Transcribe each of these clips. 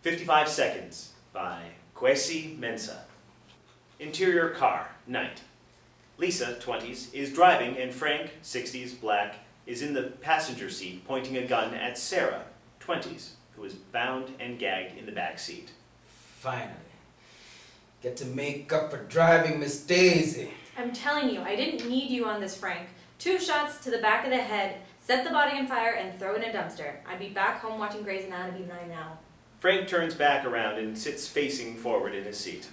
55 Seconds by Kwasi Mensah. Interior car, night. Lisa, 20s, is driving and Frank, 60s, black, is in the passenger seat pointing a gun at Sarah, 20s, who is bound and gagged in the back seat. Finally. Get to make up for driving Miss Daisy. I'm telling you, I didn't need you on this, Frank. 2 shots to the back of the head, set the body on fire, and throw it in a dumpster. I'd be back home watching Grey's Anatomy right now. Frank turns back around and sits facing forward in his seat.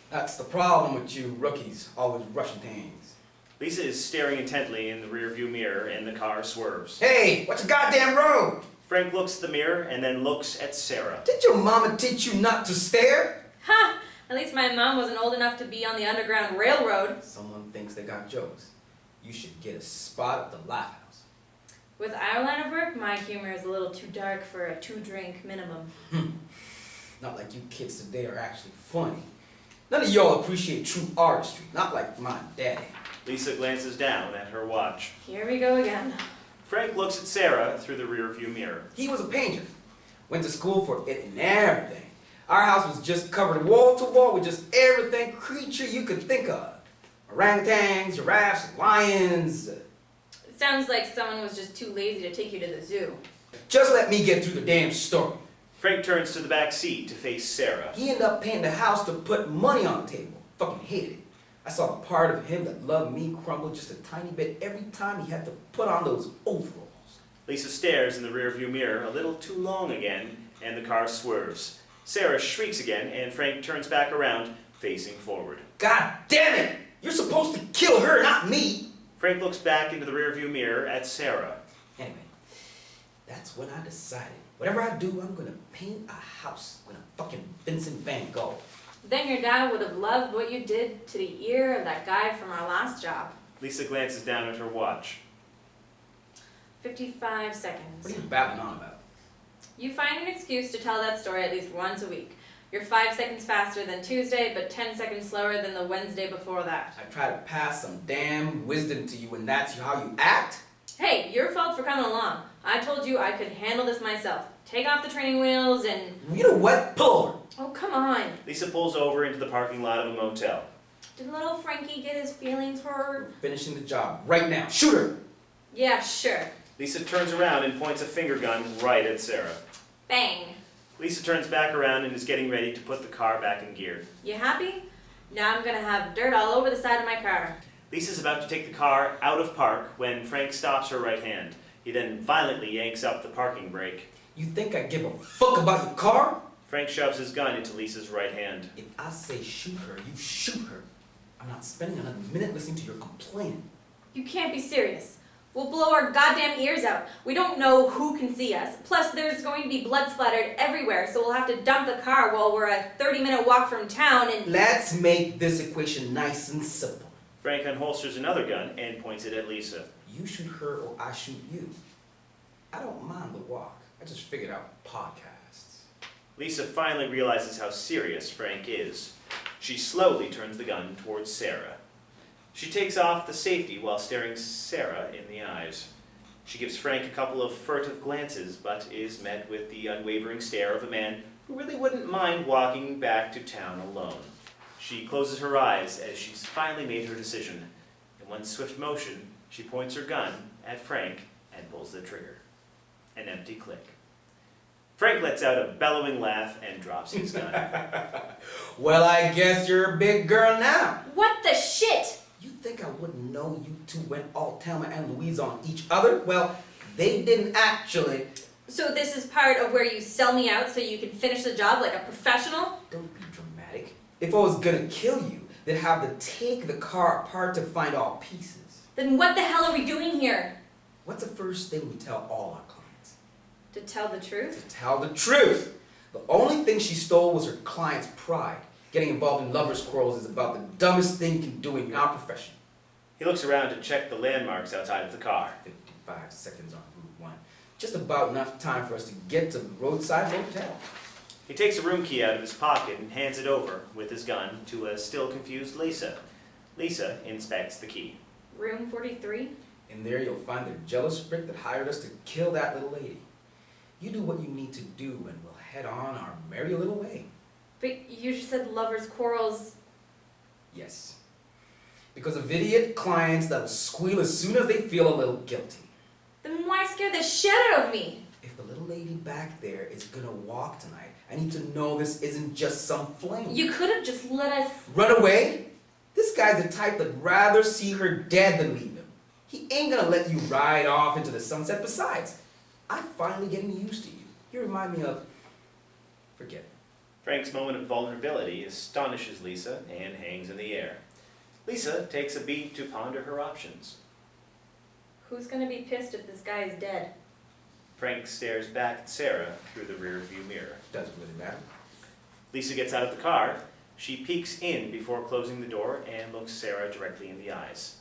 That's the problem with you rookies, always rushing things. Lisa is staring intently in the rearview mirror and the car swerves. Hey, what's the goddamn road? Frank looks at the mirror and then looks at Sarah. Did your mama teach you not to stare? Ha! At least my mom wasn't old enough to be on the Underground Railroad. Someone thinks they got jokes. You should get a spot at the Laugh House. With our line of work, my humor is a little too dark for a 2-drink minimum. Not like you kids today are actually funny. None of y'all appreciate true artistry, not like my daddy. Lisa glances down at her watch. Here we go again. Frank looks at Sarah through the rearview mirror. He was a painter. Went to school for it and everything. Our house was just covered wall to wall with just everything creature you could think of. Orangutans, giraffes, lions. It sounds like someone was just too lazy to take you to the zoo. Just let me get through the damn story. Frank turns to the back seat to face Sarah. He ended up paying the house to put money on the table. Fucking hated it. I saw the part of him that loved me crumble just a tiny bit every time he had to put on those overalls. Lisa stares in the rearview mirror a little too long again, and the car swerves. Sarah shrieks again, and Frank turns back around, facing forward. God damn it! You're supposed to kill her, not me! Frank looks back into the rearview mirror at Sarah. Anyway, that's when I decided, whatever I do, I'm gonna paint a house with a fucking Vincent Van Gogh. Then your dad would have loved what you did to the ear of that guy from our last job. Lisa glances down at her watch. 55 seconds. What are you babbling on about? You find an excuse to tell that story at least once a week. You're 5 seconds faster than Tuesday, but 10 seconds slower than the Wednesday before that. I try to pass some damn wisdom to you and that's how you act? Hey, your fault for coming along. I told you I could handle this myself. Take off the training wheels and... You know what? Pull over. Oh, come on. Lisa pulls over into the parking lot of a motel. Did little Frankie get his feelings hurt? Finishing the job right now. Shoot her! Yeah, sure. Lisa turns around and points a finger gun right at Sarah. Bang. Lisa turns back around and is getting ready to put the car back in gear. You happy? Now I'm gonna have dirt all over the side of my car. Lisa's about to take the car out of park when Frank stops her right hand. He then violently yanks up the parking brake. You think I give a fuck about your car? Frank shoves his gun into Lisa's right hand. If I say shoot her, you shoot her. I'm not spending another minute listening to your complaining. You can't be serious. We'll blow our goddamn ears out. We don't know who can see us. Plus, there's going to be blood splattered everywhere, so we'll have to dump the car while we're a 30-minute walk from town and... Let's make this equation nice and simple. Frank unholsters another gun and points it at Lisa. You shoot her or I shoot you. I don't mind the walk. I just figured out podcasts. Lisa finally realizes how serious Frank is. She slowly turns the gun towards Sarah. She takes off the safety while staring Sarah in the eyes. She gives Frank a couple of furtive glances, but is met with the unwavering stare of a man who really wouldn't mind walking back to town alone. She closes her eyes as she's finally made her decision. In one swift motion, she points her gun at Frank and pulls the trigger. An empty click. Frank lets out a bellowing laugh and drops his gun. Well, I guess you're a big girl now. What the shit? You think I wouldn't know you two went all Thelma and Louise on each other? Well, they didn't actually. So this is part of where you sell me out so you can finish the job like a professional? Don't be dramatic. If I was gonna kill you, they'd have to take the car apart to find all pieces. Then what the hell are we doing here? What's the first thing we tell all our clients? To tell the truth? To tell the truth. The only thing she stole was her client's pride. Getting involved in lovers' quarrels is about the dumbest thing you can do in your profession. He looks around to check the landmarks outside of the car. 55 seconds on Route 1. Just about enough time for us to get to the roadside motel. He takes a room key out of his pocket and hands it over, with his gun, to a still confused Lisa. Lisa inspects the key. Room 43? In there you'll find the jealous prick that hired us to kill that little lady. You do what you need to do and we'll head on our merry little way. But you just said lovers' quarrels. Yes. Because of idiot clients that will squeal as soon as they feel a little guilty. Then why scare the shit out of me? If the little lady back there is gonna walk tonight, I need to know this isn't just some fling. You could have just let us. Run away? This guy's the type that'd rather see her dead than leave him. He ain't gonna let you ride off into the sunset. Besides, I'm finally getting used to you. You remind me of... Forget it. Frank's moment of vulnerability astonishes Lisa and hangs in the air. Lisa takes a beat to ponder her options. Who's gonna be pissed if this guy is dead? Frank stares back at Sarah through the rear-view mirror. Doesn't really matter. Lisa gets out of the car. She peeks in before closing the door and looks Sarah directly in the eyes.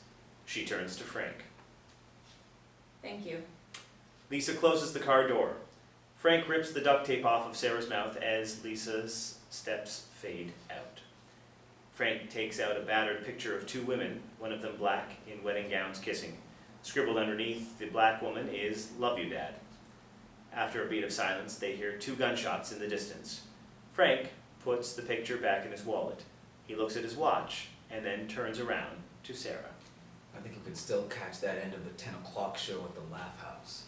She turns to Frank. Thank you. Lisa closes the car door. Frank rips the duct tape off of Sarah's mouth as Lisa's steps fade out. Frank takes out a battered picture of two women, one of them black, in wedding gowns kissing. Scribbled underneath the black woman is, "Love you, Dad." After a beat of silence, they hear two gunshots in the distance. Frank puts the picture back in his wallet. He looks at his watch and then turns around to Sarah. I think you can still catch that end of the 10 o'clock show at the Laugh House.